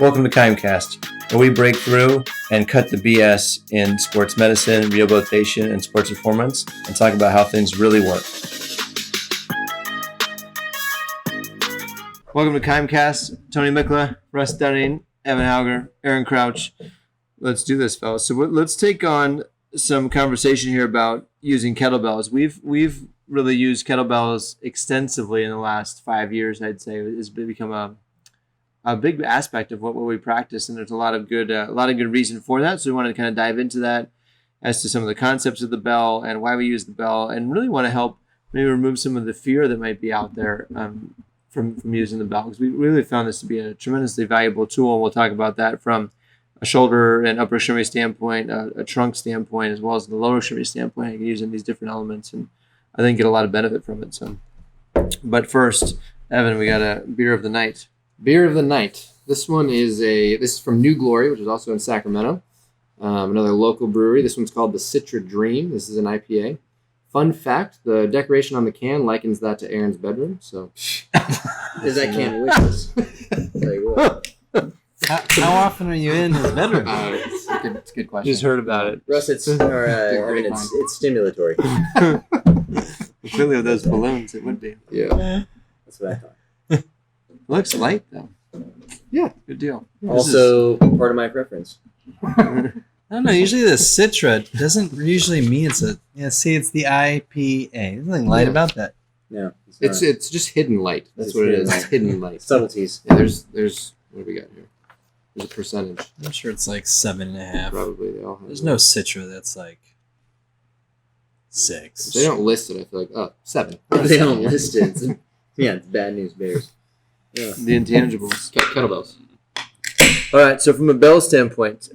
Welcome to KIMEcast, where we break through and cut the BS in sports medicine, rehabilitation, and sports performance, and talk about how things really work. Welcome to KIMEcast. Tony Mikla, Russ Dunning, Evan Hauger, Aaron Crouch. Let's do this, fellas. So let's take on some conversation here about using kettlebells. We've really used kettlebells extensively in the last 5 years. I'd say it's become a big aspect of what we practice, and there's a lot of good reason for that. So we want to kind of dive into that as to some of the concepts of the bell and why we use the bell, and really want to help maybe remove some of the fear that might be out there from using the bell, because we really found this to be a tremendously valuable tool. And we'll talk about that from a shoulder and upper extremity standpoint, a trunk standpoint, as well as the lower extremity standpoint. You can use in these different elements, and I think get a lot of benefit from it. So, but first, Evan, we got a beer of the night. Beer of the night. This is from New Glory, which is also in Sacramento. Another local brewery. This one's called the Citra Dream. This is an IPA. Fun fact: the decoration on the can likens that to Aaron's bedroom. So, is that can wishes? Like what? How often are you in his bedroom? It's a good question. Just heard about it. Russ, it's stimulatory. Clearly, with those balloons, it would be. Yeah. That's what I thought. It looks light though. Yeah, good deal. Also, part of my preference. I don't know. Usually the Citra doesn't usually mean it's a. Yeah, see, it's the IPA. There's nothing light about that. No, it's just hidden light. That's what it is. It's hidden light. Subtleties. Yeah, there's what do we got here? There's a percentage. I'm sure it's like 7.5. Probably they all have. There's no Citra that's like 6. If they don't list it, I feel like 7. They don't list it. It's bad news bears. Yeah. The intangibles. Kettlebells. All right. So from a bell standpoint,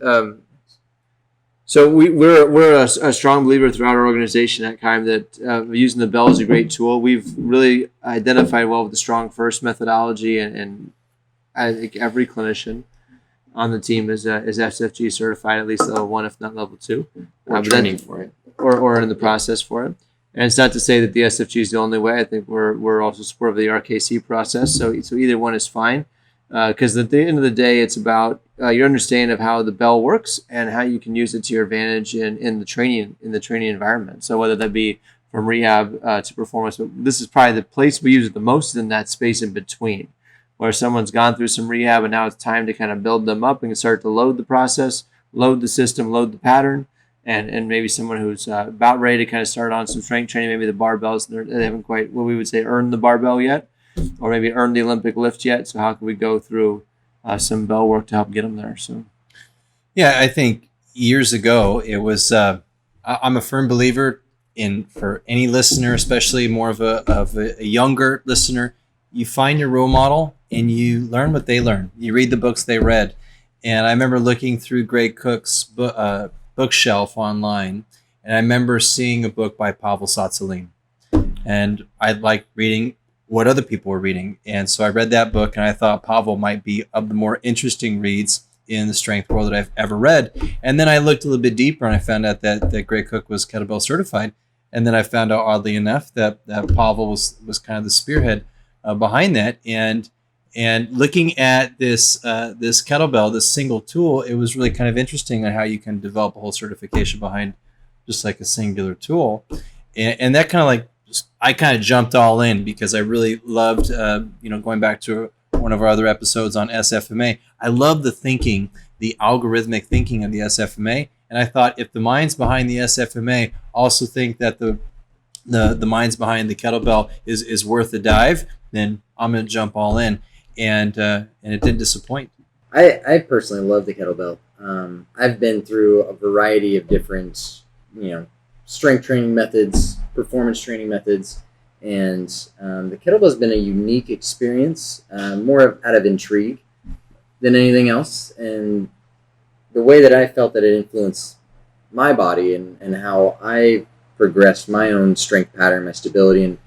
so we're a strong believer throughout our organization at KIME that using the bell is a great tool. We've really identified well with the strong first methodology, and I think every clinician on the team is SFG certified, at least level 1, if not level 2. Or training for it. Or in the process for it. And it's not to say that the SFG is the only way. I think we're also supportive of the RKC process. So either one is fine, because at the end of the day, it's about your understanding of how the bell works and how you can use it to your advantage in the training environment. So whether that be from rehab to performance, but this is probably the place we use it the most, in that space in between, where someone's gone through some rehab and now it's time to kind of build them up and start to load the process, load the system, load the pattern. And maybe someone who's about ready to kind of start on some strength training, maybe the barbells, they haven't quite, what we would say, earned the barbell yet, or maybe earned the Olympic lift yet. So how can we go through some bell work to help get them there? So, yeah, I think years ago it was. I'm a firm believer in, for any listener, especially more of a younger listener, you find your role model and you learn what they learn. You read the books they read, and I remember looking through Greg Cook's bookshelf online, and I remember seeing a book by Pavel Tsatsouline, and I liked reading what other people were reading, and so I read that book, and I thought Pavel might be of the more interesting reads in the strength world that I've ever read. And then I looked a little bit deeper, and I found out that Greg Cook was kettlebell certified, and then I found out, oddly enough, that Pavel was kind of the spearhead behind that. And looking at this kettlebell, this single tool, it was really kind of interesting on how you can develop a whole certification behind just like a singular tool. And that kind of like, I kind of jumped all in because I really loved, going back to one of our other episodes on SFMA, I love the thinking, the algorithmic thinking of the SFMA. And I thought, if the minds behind the SFMA also think that the minds behind the kettlebell is worth a dive, then I'm going to jump all in. And it didn't disappoint. I personally love the kettlebell. I've been through a variety of different, strength training methods, performance training methods, and the kettlebell has been a unique experience, more out of intrigue than anything else. And the way that I felt that it influenced my body and how I progressed my own strength pattern, my stability and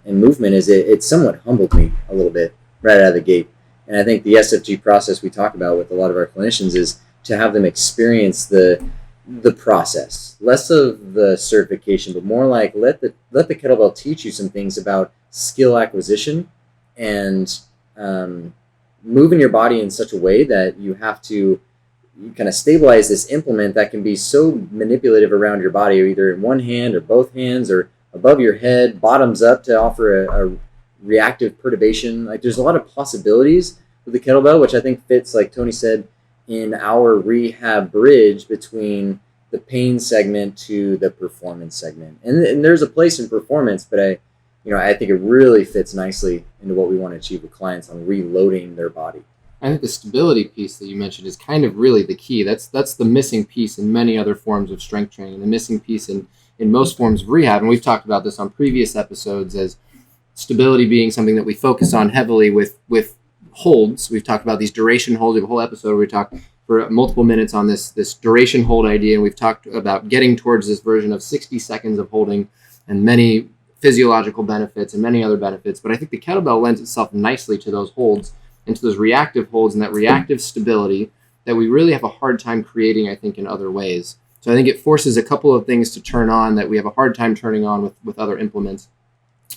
movement is it somewhat humbled me a little bit right out of the gate. And I think the SFG process we talk about with a lot of our clinicians is to have them experience the process, less of the certification, but more like let the kettlebell teach you some things about skill acquisition and moving your body in such a way that you have to kind of stabilize this implement that can be so manipulative around your body, either in one hand or both hands or above your head, bottoms up to offer a reactive perturbation. Like there's a lot of possibilities with the kettlebell, which I think fits, like Tony said, in our rehab bridge between the pain segment to the performance segment. And there's a place in performance, but I think it really fits nicely into what we want to achieve with clients on reloading their body. I think the stability piece that you mentioned is kind of really the key. That's the missing piece in many other forms of strength training, the missing piece in most forms of rehab. And we've talked about this on previous episodes as stability being something that we focus on heavily with holds. We've talked about these duration holds. We have a whole episode where we talked for multiple minutes on this duration hold idea. And we've talked about getting towards this version of 60 seconds of holding and many physiological benefits and many other benefits. But I think the kettlebell lends itself nicely to those holds, into those reactive holds and that reactive stability that we really have a hard time creating, I think, in other ways. So I think it forces a couple of things to turn on that we have a hard time turning on with other implements.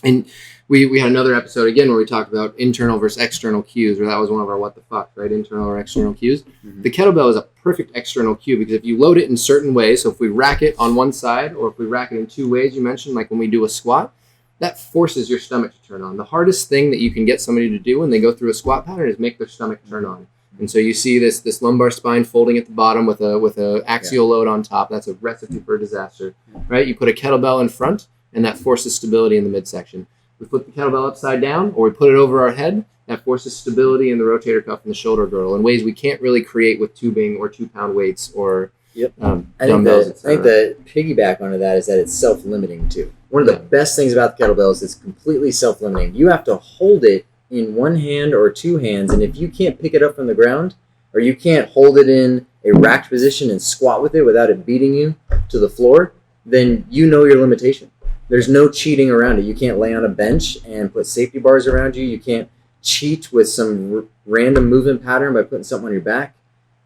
And we had another episode, again, where we talked about internal versus external cues, or that was one of our what the fuck, right? Internal or external cues. Mm-hmm. The kettlebell is a perfect external cue because if you load it in certain ways, so if we rack it on one side or if we rack it in two ways, you mentioned, like when we do a squat, that forces your stomach to turn on. The hardest thing that you can get somebody to do when they go through a squat pattern is make their stomach turn on. And so you see this lumbar spine folding at the bottom with a axial load on top. That's a recipe for disaster, right? You put a kettlebell in front, and that forces stability in the midsection. We put the kettlebell upside down, or we put it over our head. That forces stability in the rotator cuff and the shoulder girdle in ways we can't really create with tubing or 2-pound weights or dumbbells. I think the piggyback onto that is that it's self-limiting too. One of the best things about the kettlebell is it's completely self-limiting. You have to hold it in one hand or two hands, and if you can't pick it up from the ground, or you can't hold it in a racked position and squat with it without it beating you to the floor, then you know your limitation. There's no cheating around it. You can't lay on a bench and put safety bars around you. You can't cheat with some random movement pattern by putting something on your back.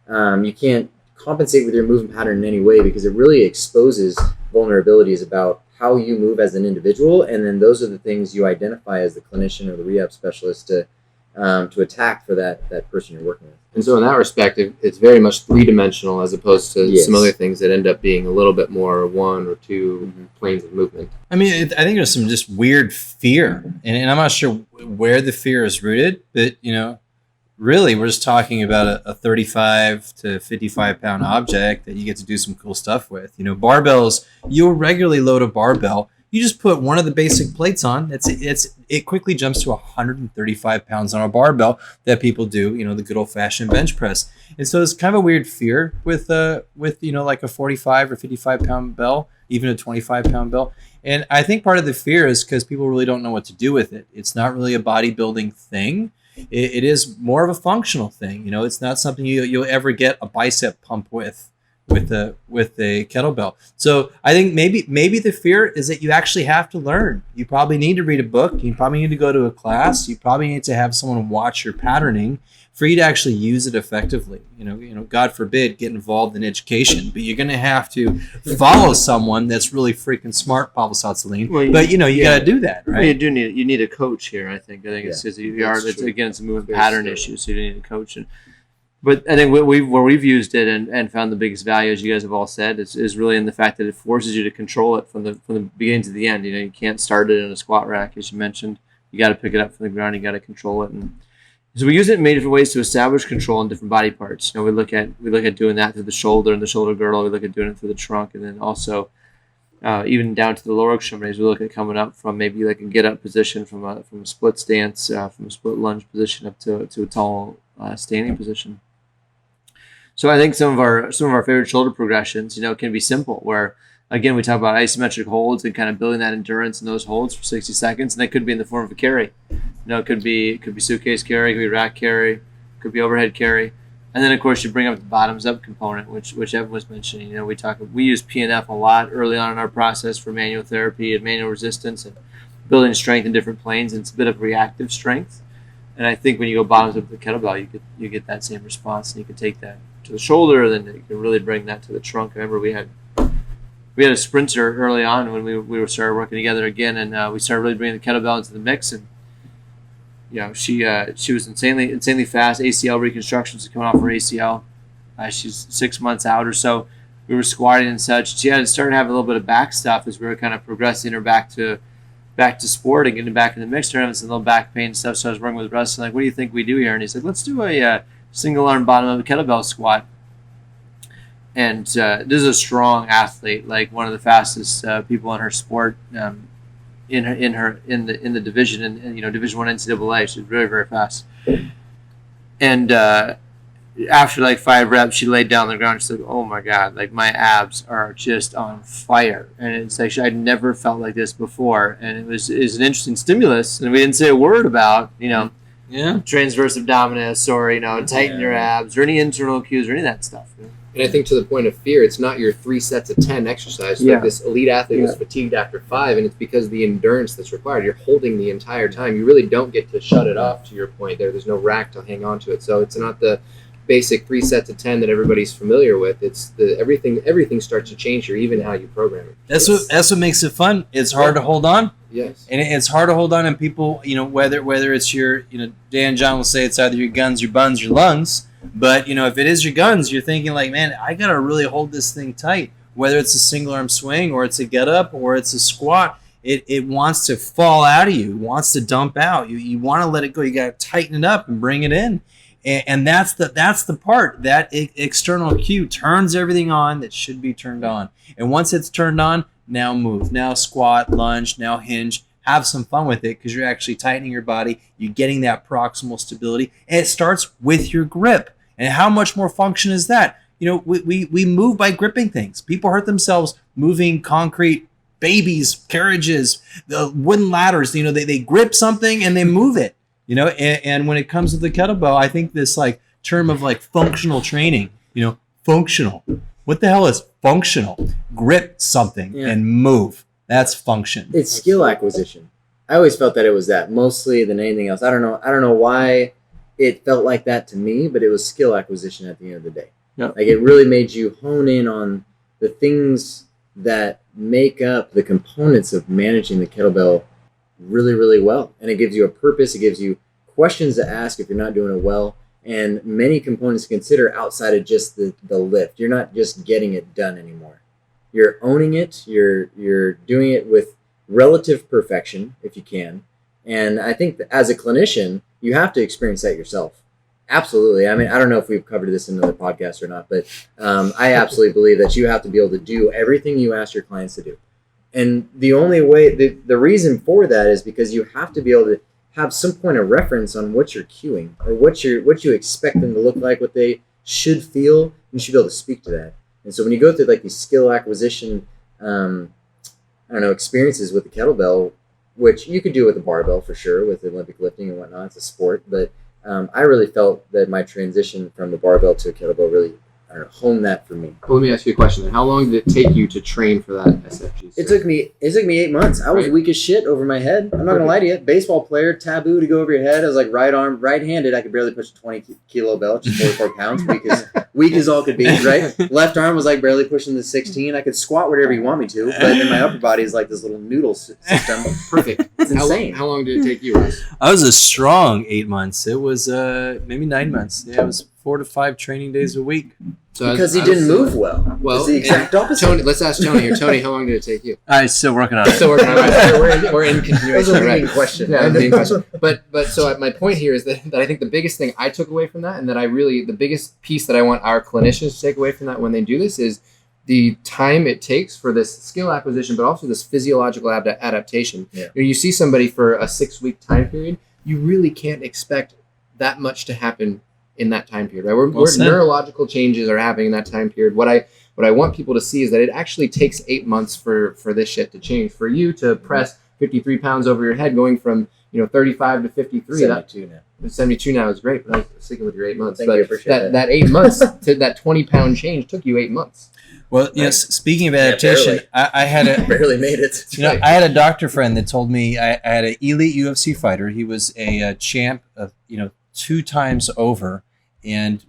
You can't compensate with your movement pattern in any way because it really exposes vulnerabilities about how you move as an individual, and then those are the things you identify as the clinician or the rehab specialist to attack for that person you're working with. And so in that respect, it's very much three-dimensional as opposed to some other things that end up being a little bit more one or two planes of movement. I mean, I think there's some just weird fear, and I'm not sure where the fear is rooted, but, really we're just talking about a 35 to 55 pound object that you get to do some cool stuff with. Barbells, you'll regularly load a barbell. You just put one of the basic plates on. It quickly jumps to 135 pounds on a barbell that people do, the good old fashioned bench press. And so it's kind of a weird fear with like a 45 or 55 pound bell, even a 25 pound bell. And I think part of the fear is because people really don't know what to do with it. It's not really a bodybuilding thing. It is more of a functional thing. It's not something you'll ever get a bicep pump with a kettlebell. So I think maybe the fear is that you actually have to learn. You probably need to read a book. You probably need to go to a class. You probably need to have someone watch your patterning for you to actually use it effectively. God forbid, get involved in education, but you're going to have to follow someone that's really freaking smart, Pavel Satsaline. Well, but you got to do that, right? Well, you need a coach here. I think it's because it's a movement pattern issue, so you need a coach. But I think where we've used it and found the biggest value, as you guys have all said, is really in the fact that it forces you to control it from the beginning to the end. You can't start it in a squat rack, as you mentioned. You got to pick it up from the ground. You got to control it, and so we use it in many different ways to establish control in different body parts. We look at doing that through the shoulder and the shoulder girdle. We look at doing it through the trunk, and then also even down to the lower extremities. We look at coming up from maybe like a get up position from a split stance, from a split lunge position up to a tall standing position. So I think some of our favorite shoulder progressions, can be simple. Where again we talk about isometric holds and kind of building that endurance in those holds for 60 seconds, and that could be in the form of a carry. It could be suitcase carry, it could be rack carry, could be overhead carry, and then of course you bring up the bottoms up component, which Evan was mentioning. We use PNF a lot early on in our process for manual therapy and manual resistance and building strength in different planes, and it's a bit of reactive strength. And I think when you go bottoms up with the kettlebell, you get that same response, and you can take that to the shoulder, then you can really bring that to the trunk. I remember we had a sprinter early on when we started working together again, and we started really bringing the kettlebell into the mix, and she was insanely fast. ACL reconstruction, so coming off her ACL. She's 6 months out or so. We were squatting and such. She had started having a little bit of back stuff as we were kind of progressing her back to sport and getting back in the mix. Having some little back pain and stuff. So I was working with Russ, like, what do you think we do here? And he said, let's do a single arm bottom of a kettlebell squat. And this is a strong athlete, like one of the fastest people in her sport, in the division, in Division 1 NCAA. She's very, very fast. And after like 5 reps, she laid down on the ground. She's like, "Oh my God, like my abs are just on fire." And it's like I'd never felt like this before, and it was an interesting stimulus. And we didn't say a word about transverse abdominis or tighten your abs or any internal cues or any of that stuff. And I think to the point of fear, it's not your 3 sets of 10 exercise. Like this elite athlete was fatigued after 5, and it's because of the endurance that's required. You're holding the entire time. You really don't get to shut it off. To your point, there's no rack to hang on to it. So it's not the basic 3 sets of 10 that everybody's familiar with. It's everything starts to change here, even how you program it. That's what makes it fun. It's hard to hold on. Yes. And it's hard to hold on, and people, whether it's your, Dan John will say it's either your guns, your buns, your lungs. But, if it is your guns, you're thinking like, man, I got to really hold this thing tight. Whether it's a single arm swing or it's a get up or it's a squat, it wants to fall out of you. It wants to dump out. You want to let it go. You got to tighten it up and bring it in. And that's the part. That external cue turns everything on that should be turned on. And once it's turned on, now move. Now squat, lunge, now hinge. Have some fun with it because you're actually tightening your body. You're getting that proximal stability. And it starts with your grip. And how much more function is that? We move by gripping things. People hurt themselves moving concrete, babies, carriages, the wooden ladders. They grip something and they move it. And when it comes to the kettlebell, I think this like term of like functional training, functional. What the hell is functional? Grip something and move. That's function. It's skill acquisition. I always felt that it was that mostly than anything else. I don't know why it felt like that to me, but it was skill acquisition at the end of the day. Yep. Like it really made you hone in on the things that make up the components of managing the kettlebell really, really well. And it gives you a purpose. It gives you questions to ask if you're not doing it well, and many components to consider outside of just the lift. You're not just getting it done anymore. You're owning it. You're doing it with relative perfection if you can. And I think that as a clinician, you have to experience that yourself. Absolutely. I mean, I don't know if we've covered this in another podcast or not, but I absolutely believe that you have to be able to do everything you ask your clients to do. And the only way, the reason for that is because you have to be able to have some point of reference on what you're cueing or what you expect them to look like, what they should feel. You should be able to speak to that. And so when you go through like these skill acquisition, experiences with the kettlebell, which you could do with a barbell for sure, with Olympic lifting and whatnot, it's a sport. But I really felt that my transition from the barbell to a kettlebell really honed that for me. Well, let me ask you a question then. How long did it take you to train for that SFG? It took me 8 months. I was weak as shit over my head. I'm not gonna lie to you. Baseball player, taboo to go over your head. I was like right-handed. I could barely push a 20-kilo belt, just 44 pounds, weak as all could be. Right. Left arm was like barely pushing the 16. I could squat whatever you want me to, but then my upper body is like this little noodle system. Perfect. It's insane. How long did it take you, Russ? I was a strong 8 months. It was maybe 9 months. Yeah, it was 4 to 5 training days a week. So because he didn't move well. Well, it's the exact opposite. Tony, let's ask Tony here. Tony, how long did it take you? I'm still working on it. Still working on it. We're in continuation. That was a leading question. Yeah, leading question. But so my point here is that I think the biggest thing I took away from that, and that the biggest piece that I want our clinicians to take away from that when they do this is the time it takes for this skill acquisition, but also this physiological adaptation. Yeah. You see somebody for a 6-week time period, you really can't expect that much to happen in that time period, right? Where neurological changes are happening in that time period. What I want people to see is that it actually takes 8 months for this shit to change. For you to press 53 pounds over your head, going from 35 to 53. 72 now. 72 now is great, but I was sticking with your 8 months. Thank you, appreciate that 8 months to that 20-pound change took you 8 months. Well, yes. Speaking of adaptation, I had a barely made it. I had a doctor friend that told me I had an elite UFC fighter. He was a champ of 2 times over, and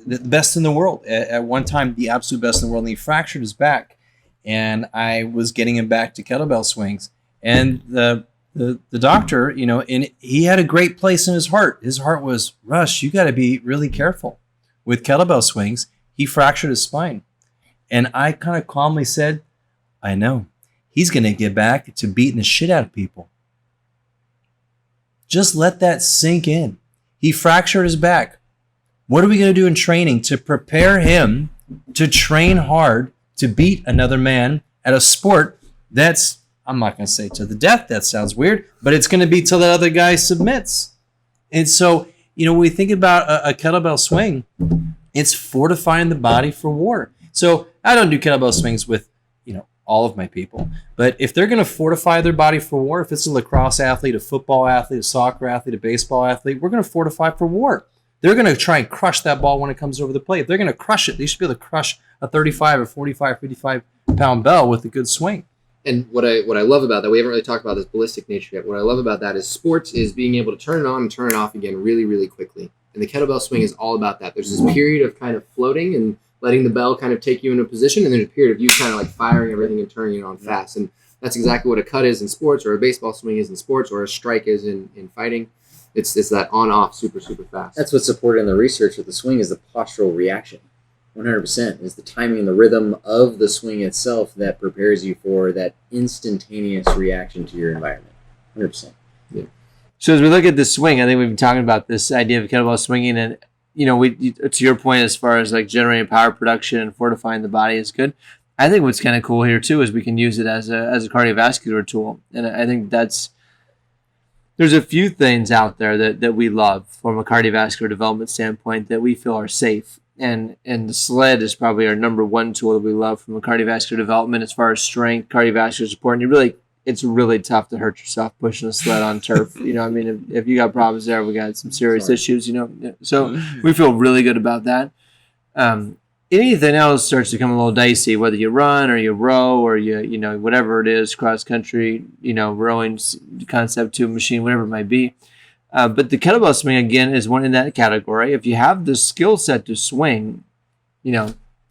the best in the world at one time, the absolute best in the world. And he fractured his back, and I was getting him back to kettlebell swings. And the the doctor, and he had a great place in his heart. His heart was, Rush, you got to be really careful with kettlebell swings. He fractured his spine. And I kind of calmly said, I know. He's going to get back to beating the shit out of people. Just let that sink in. He fractured his back. What are we going to do in training to prepare him to train hard to beat another man at a sport that's, I'm not going to say to the death, that sounds weird, but it's going to be till that other guy submits. And so, when we think about a kettlebell swing, it's fortifying the body for war. So I don't do kettlebell swings with, all of my people. But if they're going to fortify their body for war, if it's a lacrosse athlete, a football athlete, a soccer athlete, a baseball athlete, we're going to fortify for war. They're going to try and crush that ball when it comes over the plate. If they're going to crush it, they should be able to crush a 35 or 45, 55-pound bell with a good swing. And what I love about that, we haven't really talked about this ballistic nature yet. What I love about that is sports is being able to turn it on and turn it off again really, really quickly. And the kettlebell swing is all about that. There's this period of kind of floating and letting the bell kind of take you into position, and there's a period of you kind of like firing everything and turning it on fast. And that's exactly what a cut is in sports, or a baseball swing is in sports, or a strike is in fighting. It's that on-off super, super fast. That's what's supported in the research with the swing is the postural reaction. 100% is the timing and the rhythm of the swing itself that prepares you for that instantaneous reaction to your environment. 100%. Yeah. So as we look at the swing, I think we've been talking about this idea of kettlebell swinging, and to your point, as far as like generating power production and fortifying the body is good. I think what's kind of cool here too is we can use it as a cardiovascular tool, and I think there's a few things out there that we love from a cardiovascular development standpoint that we feel are safe, and the sled is probably our number one tool that we love from a cardiovascular development as far as strength, cardiovascular support, and it's really tough to hurt yourself pushing a sled on turf. If you got problems there, we got some serious issues, So we feel really good about that. Anything else starts to become a little dicey, whether you run or you row or you whatever it is, cross country, rowing, concept to machine, whatever it might be. But the kettlebell swing, again, is one in that category. If you have the skill set to swing,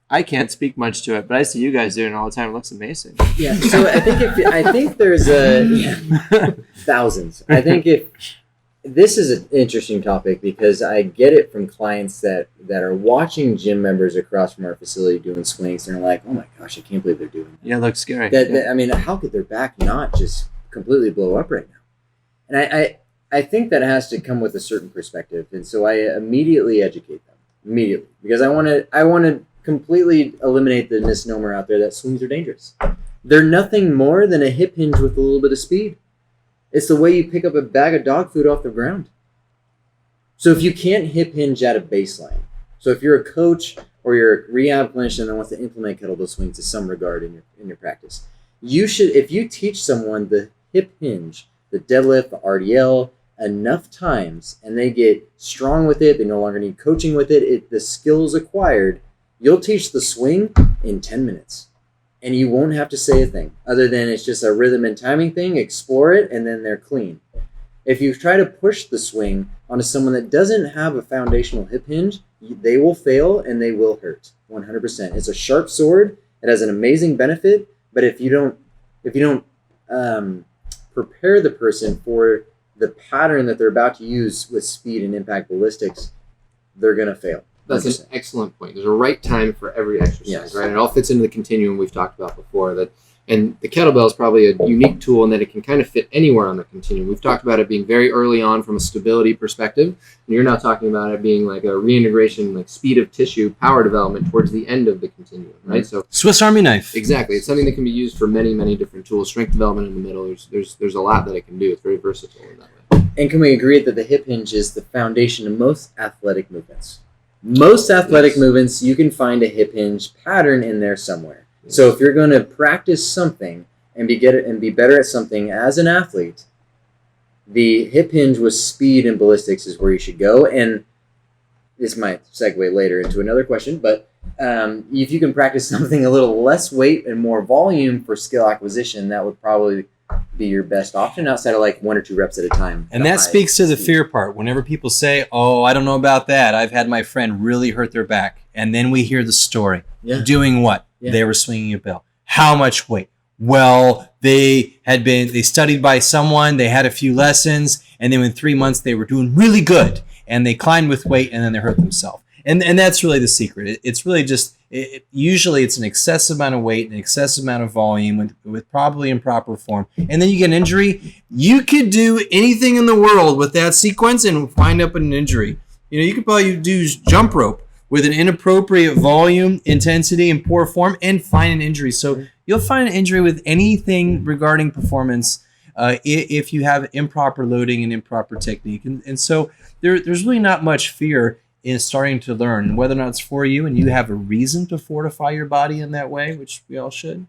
I can't speak much to it, but I see you guys doing it all the time. It looks amazing. Yeah. So I think there's thousands. I think if this is an interesting topic because I get it from clients that are watching gym members across from our facility doing swings, and they're like, "Oh my gosh, I can't believe they're doing that." Yeah, it looks scary. How could their back not just completely blow up right now? And I think that has to come with a certain perspective, and so I immediately educate them because I want to completely eliminate the misnomer out there that swings are dangerous. They're nothing more than a hip hinge with a little bit of speed. It's the way you pick up a bag of dog food off the ground. So if you can't hip hinge at a baseline, so if you're a coach or you're a rehab clinician that wants to implement kettlebell swings to some regard in your practice, you should, if you teach someone the hip hinge, the deadlift, the RDL, enough times, and they get strong with it, they no longer need coaching with it, the skills acquired, you'll teach the swing in 10 minutes. And you won't have to say a thing other than it's just a rhythm and timing thing, explore it, and then they're clean. If you try to push the swing onto someone that doesn't have a foundational hip hinge, they will fail and they will hurt 100%. It's a sharp sword. It has an amazing benefit, but if you don't prepare the person for the pattern that they're about to use with speed and impact ballistics, they're going to fail. That's an excellent point. There's a right time for every exercise, right? It all fits into the continuum we've talked about before. And the kettlebell is probably a unique tool in that it can kind of fit anywhere on the continuum. We've talked about it being very early on from a stability perspective. And you're now talking about it being like a reintegration, like speed of tissue, power development towards the end of the continuum, right? So Swiss Army knife. Exactly. It's something that can be used for many, many different tools. Strength development in the middle. There's a lot that it can do. It's very versatile in that way. And can we agree that the hip hinge is the foundation of most athletic movements? Most athletic movements, you can find a hip hinge pattern in there somewhere. So if you're going to practice something and be better at something as an athlete, the hip hinge with speed and ballistics is where you should go. And this might segue later into another question, but if you can practice something a little less weight and more volume for skill acquisition, that would probably be your best option outside of like 1 or 2 reps at a time. And that speaks to the fear part. Whenever people say, "Oh, I don't know about that. I've had my friend really hurt their back." And then we hear the story. Yeah. Doing what? Yeah. They were swinging a bell. How much weight? Well, they studied by someone, they had a few lessons, and then in 3 months they were doing really good, and they climbed with weight, and then they hurt themselves. And that's really the secret. It's really just, usually it's an excessive amount of weight, an excessive amount of volume with probably improper form. And then you get an injury. You could do anything in the world with that sequence and wind up with an injury. You could probably do jump rope with an inappropriate volume, intensity, and poor form and find an injury. So you'll find an injury with anything regarding performance if you have improper loading and improper technique. And so there's really not much fear in starting to learn, whether or not it's for you and you have a reason to fortify your body in that way, which we all should.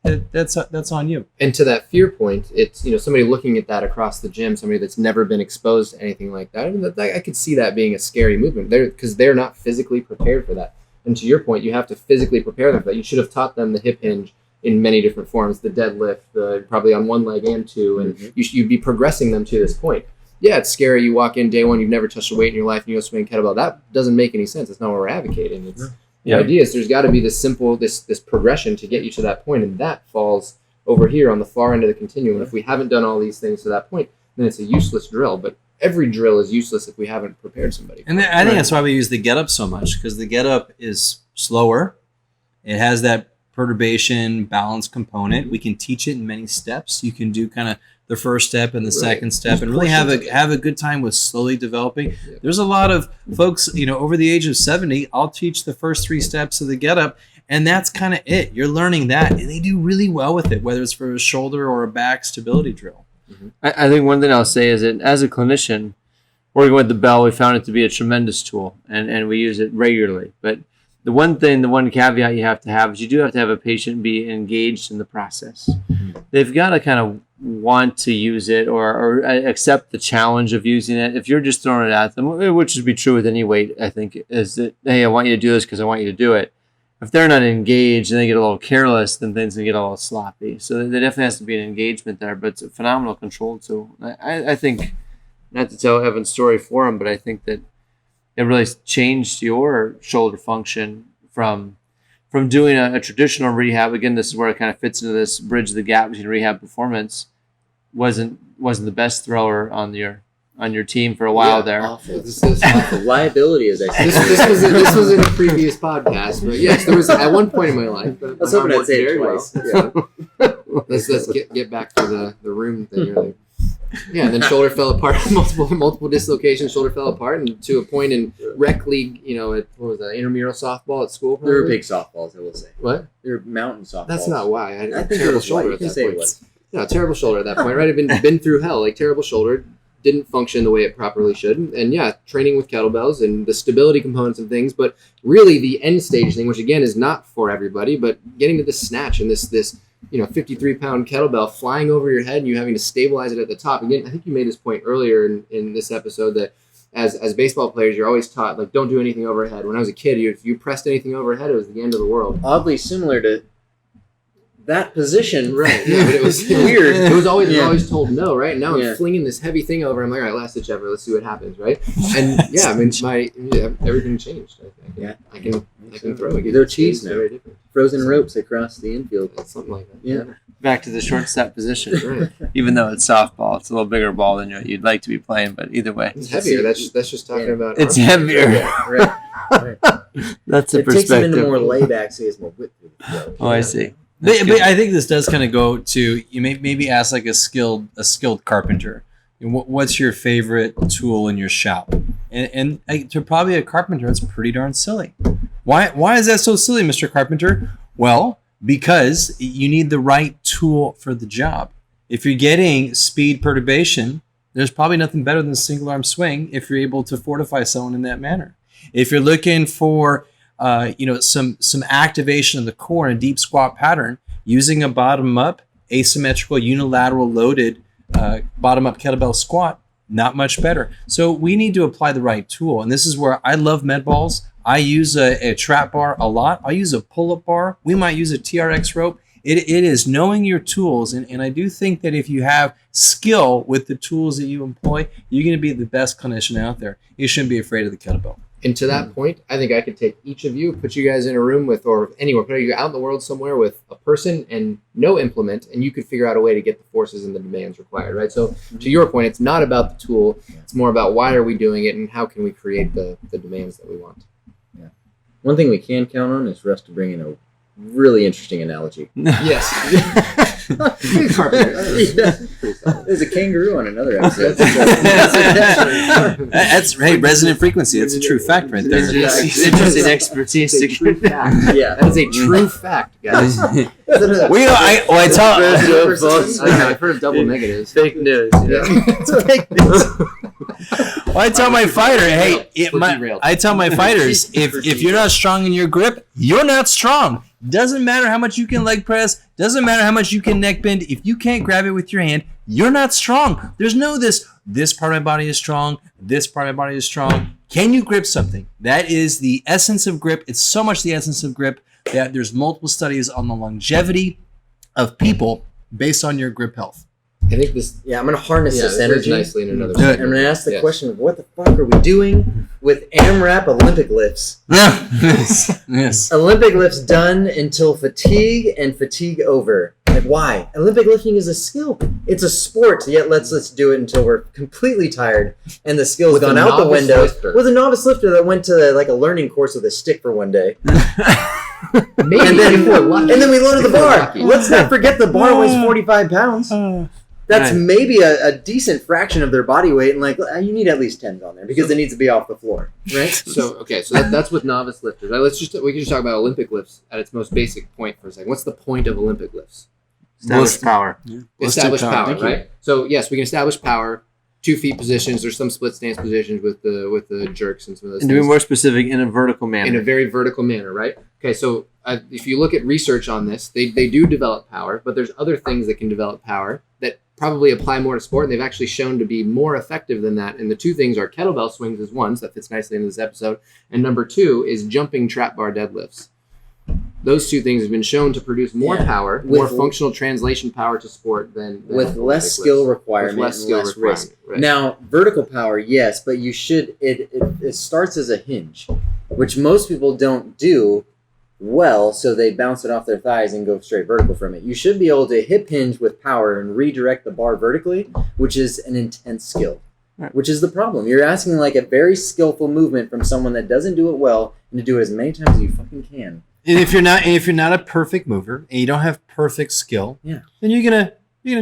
That's on you. And to that fear point, it's somebody looking at that across the gym, somebody that's never been exposed to anything like that. I could see that being a scary movement because they're not physically prepared for that. And to your point, you have to physically prepare them for that. You should have taught them the hip hinge in many different forms, the deadlift, probably on one leg and two, and you'd be progressing them to this point. Yeah, it's scary. You walk in day one, you've never touched a weight in your life, and you go swing kettlebell. That doesn't make any sense. That's not what we're advocating. The idea is there's got to be this simple, this progression to get you to that point, and that falls over here on the far end of the continuum. If we haven't done all these things to that point, then it's a useless drill. But every drill is useless if we haven't prepared somebody. And I think that's why we use the get up so much, because the get up is slower. It has that perturbation balance component. We can teach it in many steps. You can do kind of the first step and the second step, and really have a good time with slowly developing. Yeah. There's a lot of folks, over the age of 70, I'll teach the first 3 steps of the get up, and that's kind of it. You're learning that, and they do really well with it, whether it's for a shoulder or a back stability drill. Mm-hmm. I think one thing I'll say is that as a clinician, working with the bell, we found it to be a tremendous tool, and we use it regularly. But the one caveat you have to have is you do have to have a patient be engaged in the process. Mm-hmm. They've got to kind of want to use it or accept the challenge of using it. If you're just throwing it at them, which would be true with any weight, I think, is that, hey, I want you to do this because I want you to do it. If they're not engaged and they get a little careless, then things can get a little sloppy. So there definitely has to be an engagement there, but it's a phenomenal control tool. I think, not to tell Evan's story for him, but I think that it really changed your shoulder function from doing a traditional rehab. Again, this is where it kind of fits into this bridge the gap between rehab performance. Wasn't the best thrower on your team for a while there. Awful. This is awful. Liability, as I said. This was in a previous podcast, but yes, there was at one point in my life. I was hoping I'd say it twice. Well. Yeah. Let's get back to the room thing earlier. Yeah, and then shoulder fell apart, multiple dislocations. Shoulder fell apart, and to a point in rec league, what was that, intramural softball at school? They were big softballs, I will say. What? They were mountain softballs. That's not why. I think terrible shoulder at that point. It was. No, terrible shoulder at that point. Right, I'd been through hell. Like terrible shoulder, didn't function the way it properly should, and yeah, training with kettlebells and the stability components and things. But really, the end stage thing, which again is not for everybody, but getting to this snatch and this 53-pound kettlebell flying over your head and you having to stabilize it at the top. Again, I think you made this point earlier in this episode that as baseball players, you're always taught, like, don't do anything overhead. When I was a kid, if you pressed anything overhead, it was the end of the world. Oddly similar to that position. Right. Yeah, but it was weird. It was always told no, right? Now I'm flinging this heavy thing over. I'm like, all right, last ditch effort. Let's see what happens, right? And yeah, I mean, everything changed. I think. Yeah. I can throw. They're cheese now. Frozen ropes across the infield. Something like that. Yeah. Back to the short step position. Right. Even though it's softball, it's a little bigger ball than you'd like to be playing. But either way, it's heavier. That's just talking about. It's heavier. Right. That's a perspective. It takes them into more layback, so he has more width. Oh, I see. But I think this does kind of go to, you maybe ask like a skilled carpenter. What's your favorite tool in your shop? And to probably a carpenter, it's pretty darn silly. Why is that so silly, Mr. Carpenter? Well, because you need the right tool for the job. If you're getting speed perturbation, there's probably nothing better than a single arm swing if you're able to fortify someone in that manner. If you're looking for some activation of the core in a deep squat pattern, using a bottom up asymmetrical unilateral loaded bottom up kettlebell squat, not much better. So we need to apply the right tool, and this is where I love med balls. I use a trap bar a lot. I use a pull-up bar. We might use a TRX rope. It is knowing your tools, and I do think that if you have skill with the tools that you employ, you're going to be the best clinician out there. You shouldn't be afraid of the kettlebell. And to that point, I think I could take each of you, put you guys in a room with, or anywhere, put you out in the world somewhere with a person and no implement, and you could figure out a way to get the forces and the demands required, right? So to your point, it's not about the tool. It's more about why are we doing it and how can we create the demands that we want. Yeah. One thing we can count on is Russ to bring in a really interesting analogy. Yes. There's a kangaroo on another episode. That's resonant frequency. That's a true fact right there. Interesting expertise. It's a true fact. Yeah. That is a true fact, guys. I tell. I've heard of double negatives. Fake news. Well, I tell my fighter, hey, derailed. I tell my fighters, if you're not strong in your grip, you're not strong. Doesn't matter how much you can leg press. Doesn't matter how much you can neck bend. If you can't grab it with your hand, you're not strong. There's no this part of my body is strong. This part of my body is strong. Can you grip something? That is the essence of grip. It's so much the essence of grip that there's multiple studies on the longevity of people based on your grip health. I think this. Yeah, I'm going to harness this energy. Nicely in another. Good. I'm going to ask the question of what the fuck are we doing with AMRAP Olympic lifts? Yes. Olympic lifts done until fatigue and fatigue over. Like, why? Olympic lifting is a skill. It's a sport, yet let's do it until we're completely tired and the skill's With gone a out the novice window. lifter. With a novice lifter that went to like a learning course with a stick for one day. Maybe And then, if we're lucky. and then we loaded the If we're bar. lucky. Let's not forget the bar weighs 45 pounds. That's Right. maybe a decent fraction of their body weight, and like you need at least 10 on there because it needs to be off the floor, right? So that's with novice lifters. Right, we can just talk about Olympic lifts at its most basic point for a second. What's the point of Olympic lifts? Established power. Establish power, Thank you. right? So yes, we can establish power. 2 feet positions. There's some split stance positions with the jerks and some of those And to be things. more specific, in a vertical manner. In a very vertical manner, right? Okay, so if you look at research on this, they do develop power, but there's other things that can develop power that probably apply more to sport, and they've actually shown to be more effective than that. And the 2 things are kettlebell swings is one, so that fits nicely into this episode, and number 2 is jumping trap bar deadlifts. Those 2 things have been shown to produce more power, more functional translation power to sport than With less skill requirement and less risk. Right. Now, vertical power, yes, but you should. It starts as a hinge, which most people don't do well, so they bounce it off their thighs and go straight vertical from it. You should be able to hip hinge with power and redirect the bar vertically, which is an intense skill. Right. Which is the problem. You're asking like a very skillful movement from someone that doesn't do it well, and to do it as many times as you fucking can. And if you're not a perfect mover and you don't have perfect skill, Yeah. then you're gonna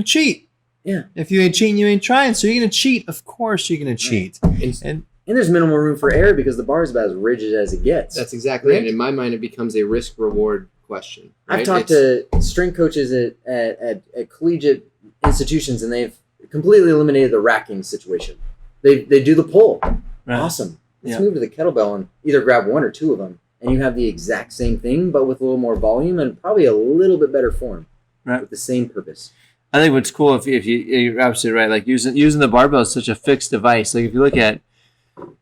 cheat. Yeah. If you ain't cheating, you ain't trying. So you're gonna cheat. Of course, you're gonna cheat. And And there's minimal room for error because the bar is about as rigid as it gets. That's exactly Right? it. In my mind, it becomes a risk-reward question. Right? I've talked to strength coaches at collegiate institutions, and they've completely eliminated the racking situation. They do the pull. Right. Awesome. Let's Yeah. move to the kettlebell and either grab 1 or 2 of them, and you have the exact same thing, but with a little more volume and probably a little bit better form, Right. with the same purpose. I think what's cool if you're absolutely right. Like using the barbell is such a fixed device. Like if you look at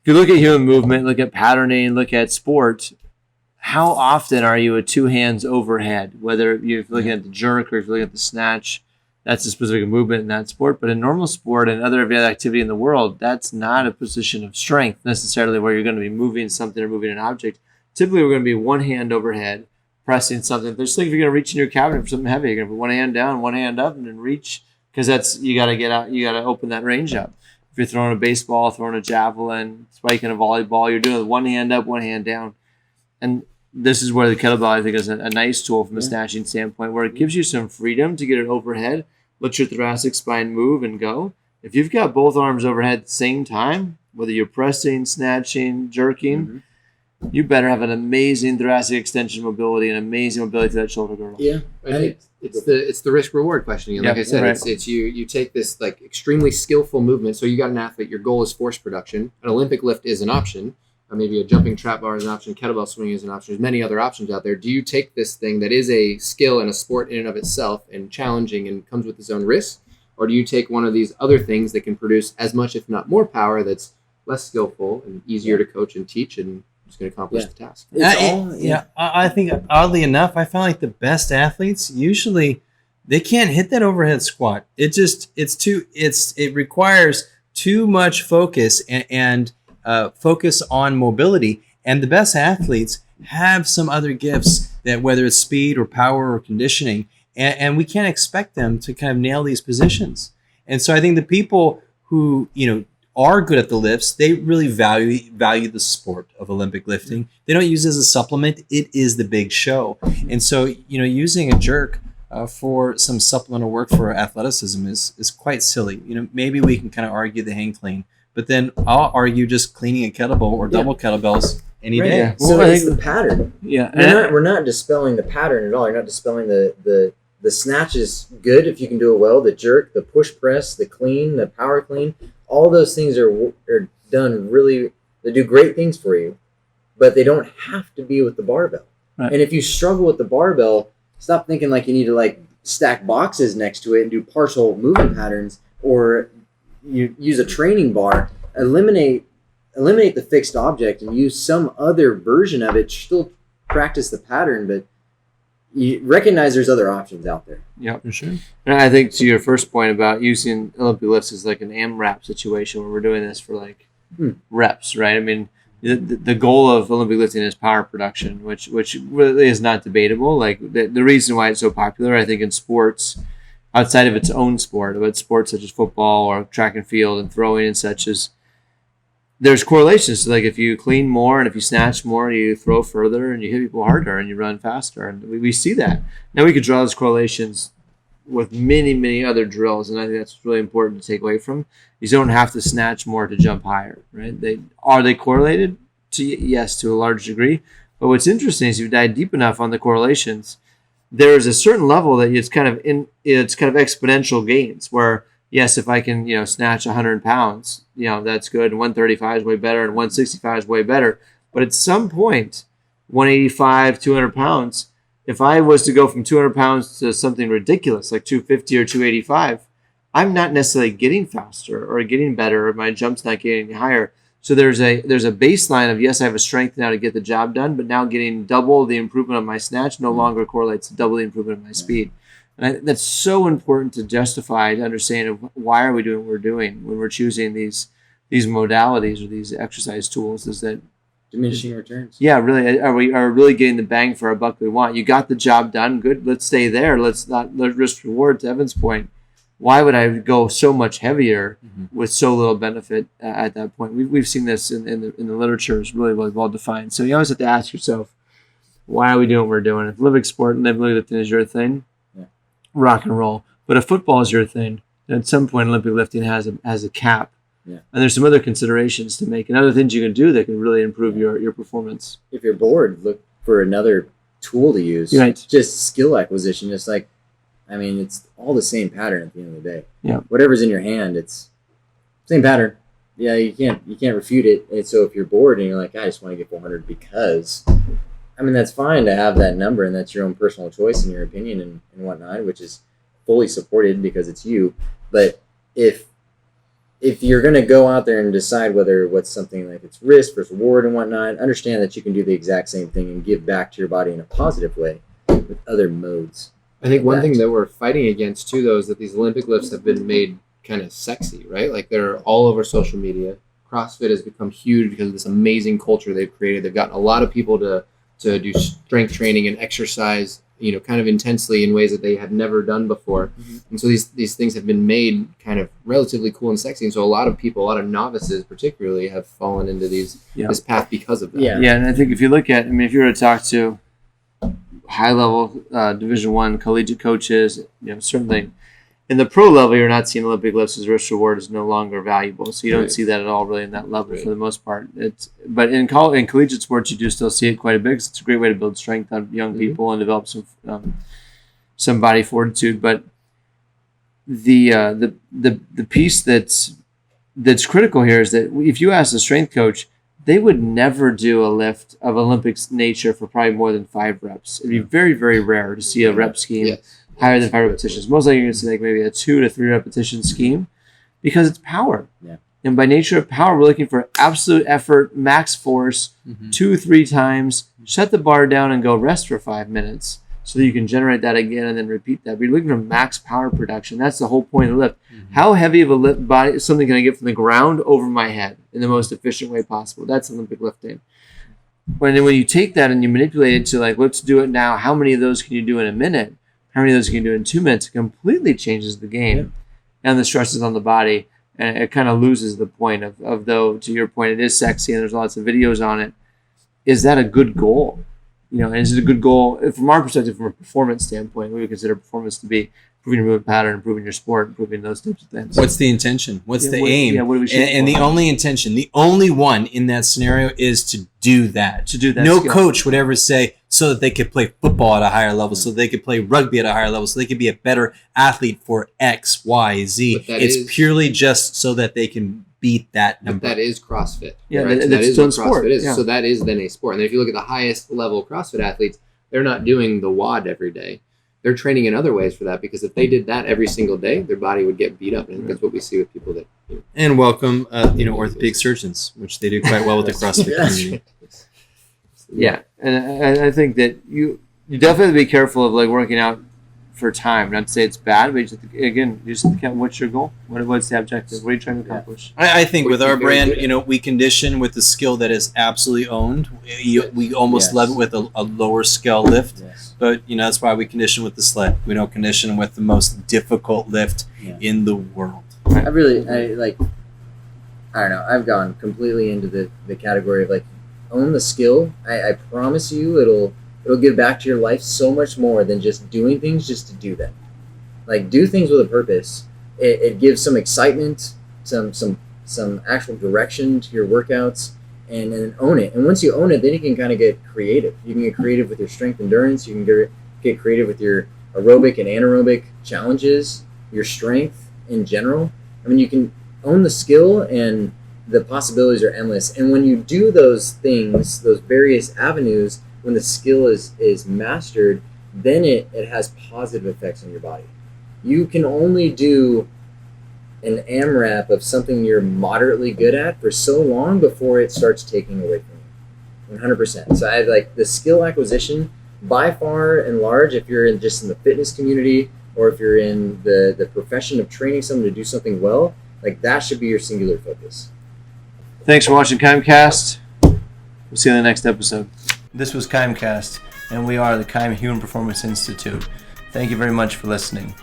human movement, look at patterning, look at sport, how often are you at 2 hands overhead? Whether you're looking at the jerk or if you're looking at the snatch, that's a specific movement in that sport. But in normal sport and every other activity in the world, that's not a position of strength necessarily where you're going to be moving something or moving an object. Typically, we're going to be 1 hand overhead, pressing something. Just like if you're going to reach in your cabinet for something heavy, you're going to put 1 hand down, 1 hand up, and then reach, because that's, you got to get out, you got to open that range up. If you're throwing a baseball, throwing a javelin, spiking a volleyball, you're doing it with 1 hand up, 1 hand down. And this is where the kettlebell, I think, is a nice tool from a snatching standpoint, where it gives you some freedom to get it overhead, let your thoracic spine move and go. If you've got both arms overhead at the same time, whether you're pressing, snatching, jerking, you better have an amazing thoracic extension mobility and amazing mobility to that shoulder girdle. Yeah. I think it's the risk reward question again. Like I said, right. it's you take this like extremely skillful movement. So you got an athlete, your goal is force production. An Olympic lift is an option. Or maybe a jumping trap bar is an option. Kettlebell swing is an option. There's many other options out there. Do you take this thing that is a skill and a sport in and of itself and challenging and comes with its own risks, or do you take one of these other things that can produce as much, if not more, power that's less skillful and easier to coach and teach and just going to accomplish the task? I think oddly enough, I found like the best athletes usually they can't hit that overhead squat. It requires too much focus and focus on mobility. And the best athletes have some other gifts, that whether it's speed or power or conditioning, and we can't expect them to kind of nail these positions. And so I think the people who, are good at the lifts, they really value the sport of Olympic lifting. They don't use it as a supplement. It is the big show. And so, using a jerk for some supplemental work for athleticism is quite silly. Maybe we can kind of argue the hang clean, but then I'll argue just cleaning a kettlebell or double kettlebells any day. Yeah. So it's the pattern. Yeah. We're not dispelling the pattern at all. You're not dispelling the snatch is good if you can do it well. The jerk, the push press, the clean, the power clean, all those things are done really. They do great things for you, but they don't have to be with the barbell. Right. And if you struggle with the barbell, stop thinking like you need to stack boxes next to it and do partial movement patterns, or you use a training bar. Eliminate the fixed object and use some other version of it. Still practice the pattern, but you recognize there's other options out there. Yeah, For sure. and I think to your first point about using Olympic lifts as like an AMRAP situation where we're doing this for reps, right? I mean, the goal of Olympic lifting is power production, which really is not debatable. Like the reason why it's so popular, I think, in sports outside of its own sport, but sports such as football or track and field and throwing and such, is there's correlations. So like if you clean more and if you snatch more, you throw further and you hit people harder and you run faster. And we see that. Now we could draw those correlations with many, many other drills. And I think that's really important to take away from. You don't have to snatch more to jump higher, right? Are they correlated? Yes, to a large degree. But what's interesting is if you dive deep enough on the correlations, there's a certain level that it's kind of exponential gains where, yes, if I can, snatch 100 pounds, that's good. And 135 is way better, and 165 is way better. But at some point, 185, 200 pounds, if I was to go from 200 pounds to something ridiculous like 250 or 285, I'm not necessarily getting faster or getting better, or my jump's not getting any higher. So there's a baseline of, yes, I have a strength now to get the job done, but now getting double the improvement on my snatch no longer correlates to double the improvement of my speed. And that's so important to justify, to understand why are we doing what we're doing when we're choosing these modalities or these exercise tools, is that Diminishing returns. yeah, really, are we really getting the bang for our buck we want? You got the job done, good, let's stay there. Let's not risk reward, to Evan's point. Why would I go so much heavier with so little benefit at that point? We've seen this in the literature. Is really, really well defined. So you always have to ask yourself, why are we doing what we're doing? If Olympic sport and Olympic lifting is your thing, rock and roll. But if football is your thing, then at some point Olympic lifting has a cap. Yeah. And there's some other considerations to make and other things you can do that can really improve your performance. If you're bored, look for another tool to use. Right. Just skill acquisition. It's it's all the same pattern at the end of the day. Yeah. Whatever's in your hand, it's same pattern. Yeah, you can't refute it. And so if you're bored and you're like, I just want to get 400 because, that's fine to have that number, and that's your own personal choice and your opinion and whatnot, which is fully supported because it's you. But if you're going to go out there and decide what's something like it's risk versus reward and whatnot, understand that you can do the exact same thing and give back to your body in a positive way with other modes. I think one thing that we're fighting against too, though, is that these Olympic lifts have been made kind of sexy, right? Like they're all over social media. CrossFit has become huge because of this amazing culture they've created. They've gotten a lot of people to do strength training and exercise, kind of intensely in ways that they had never done before. Mm-hmm. And so these things have been made kind of relatively cool and sexy. And so a lot of people, a lot of novices particularly, have fallen into this path because of that. Yeah, and I think if you look at, if you were to talk to high-level Division I collegiate coaches, certainly in the pro level, you're not seeing Olympic lifts as risk reward is no longer valuable. So you don't see that at all really in that level for the most part. But in collegiate sports, you do still see it quite a bit because it's a great way to build strength on young people and develop some body fortitude. But the piece that's critical here is that if you ask a strength coach, they would never do a lift of Olympics nature for probably more than 5 reps. It'd be very, very rare to see a rep scheme higher than 5 repetitions. Most likely you're going to see like maybe a 2 to 3 repetition scheme because it's power. Yeah. And by nature of power, we're looking for absolute effort, max force, 2-3 times, shut the bar down and go rest for 5 minutes. so that you can generate that again and then repeat that. But you're looking for max power production. That's the whole point of the lift. How heavy of a lift body something can I get from the ground over my head in the most efficient way possible? That's Olympic lifting. When you take that and you manipulate it to like, let's do it now. How many of those can you do in a minute? How many of those can you do in 2 minutes? It completely changes the game and the stresses on the body. And it kind of loses the point of though, to your point, it is sexy and there's lots of videos on it. Is that a good goal? And is it a good goal from our perspective, from a performance standpoint? We would consider performance to be improving your movement pattern, improving your sport, improving those types of things. What's the intention? What's the aim? What do we shoot and the only intention, the only one in that scenario is to do that. No skill. coach would ever say so that they could play football at a higher level, so they could play rugby at a higher level, so they could be a better athlete for X, Y, Z. It's purely just so that they can beat that number. But that is CrossFit. Yeah, right? that's that is still what sport. CrossFit is. Yeah. So that is then a sport. And if you look at the highest level CrossFit athletes, they're not doing the WOD every day. They're training in other ways for that, because if they did that every single day, their body would get beat up. And that's what we see with people that. And welcome, orthopedic surgeons, which they do quite well with the CrossFit community. Yeah, and I think that you definitely have to be careful of like working out for time. Not to say it's bad, but you just have to count what's your goal? What's the objective? What are you trying to accomplish? I think with our brand, we condition with the skill that is absolutely owned. We almost love it with a lower scale lift, but that's why we condition with the sled. We don't condition with the most difficult lift in the world. I don't know. I've gone completely into the category of like, own the skill. I promise you it'll give back to your life so much more than just doing things just to do them. Like, do things with a purpose. It gives some excitement, some actual direction to your workouts, and then own it. And once you own it, then you can kind of get creative. You can get creative with your strength endurance. You can get creative with your aerobic and anaerobic challenges, your strength in general. I mean, you can own the skill, and the possibilities are endless. And when you do those things, those various avenues, when the skill is mastered, then it has positive effects on your body. You can only do an AMRAP of something you're moderately good at for so long before it starts taking away from you. 100%. So I like the skill acquisition by far and large. If you're just in the fitness community, or if you're in the profession of training someone to do something well, like that should be your singular focus. Thanks for watching KIMEcast. We'll see you in the next episode. This was KIMEcast, and we are the KIME Human Performance Institute. Thank you very much for listening.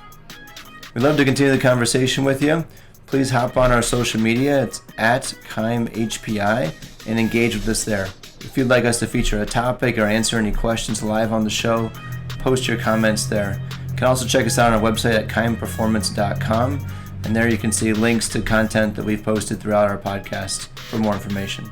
We'd love to continue the conversation with you. Please hop on our social media. It's at KIMEHPI, and engage with us there. If you'd like us to feature a topic or answer any questions live on the show, post your comments there. You can also check us out on our website at kimeperformance.com, and there you can see links to content that we've posted throughout our podcast for more information.